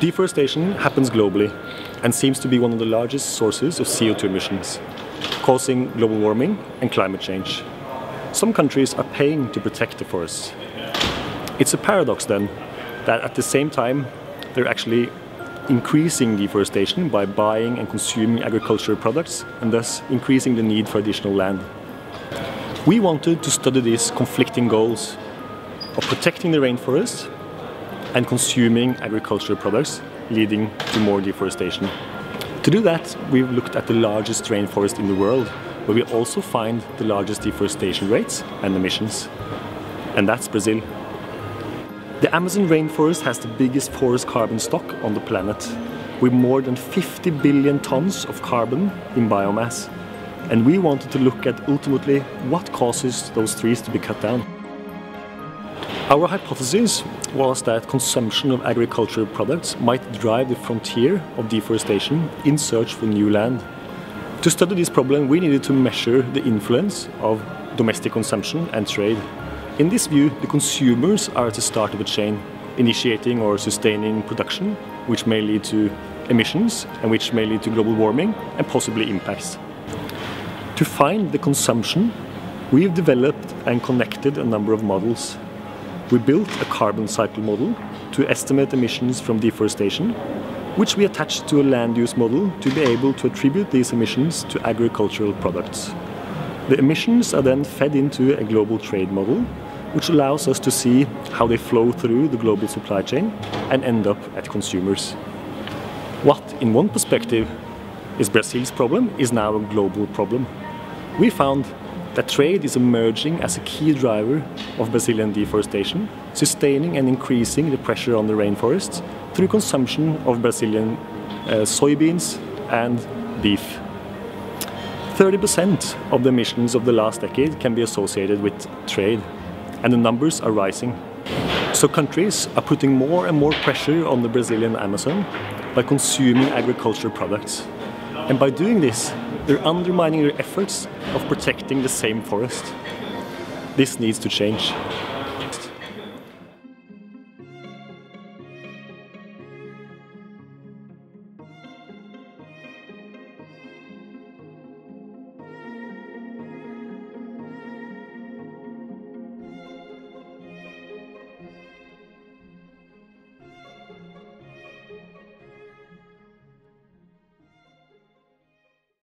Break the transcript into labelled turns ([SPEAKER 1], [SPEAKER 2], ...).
[SPEAKER 1] Deforestation happens globally and seems to be one of the largest sources of CO2 emissions, causing global warming and climate change. Some countries are paying to protect the forests. It's a paradox then that at the same time they're actually increasing deforestation by buying and consuming agricultural products and thus increasing the need for additional land. We wanted to study these conflicting goals of protecting the rainforests and consuming agricultural products, leading to more deforestation. To do that, we've looked at the largest rainforest in the world, where we also find the largest deforestation rates and emissions, and that's Brazil. The Amazon rainforest has the biggest forest carbon stock on the planet, with more than 50 billion tons of carbon in biomass. And we wanted to look at ultimately what causes those trees to be cut down. Our hypothesis was that consumption of agricultural products might drive the frontier of deforestation in search for new land. To study this problem, we needed to measure the influence of domestic consumption and trade. In this view, the consumers are at the start of a chain, initiating or sustaining production, which may lead to emissions and which may lead to global warming and possibly impacts. To find the consumption, we've developed and connected a number of models. We built a carbon cycle model to estimate emissions from deforestation, which we attached to a land use model to be able to attribute these emissions to agricultural products. The emissions are then fed into a global trade model, which allows us to see how they flow through the global supply chain and end up at consumers. What, in one perspective, is Brazil's problem is now a global problem. We found that trade is emerging as a key driver of Brazilian deforestation, sustaining and increasing the pressure on the rainforests through consumption of Brazilian soybeans and beef. 30% of the emissions of the last decade can be associated with trade, and the numbers are rising. So countries are putting more and more pressure on the Brazilian Amazon by consuming agricultural products. And by doing this, they're undermining their efforts of protecting the same forest. This needs to change.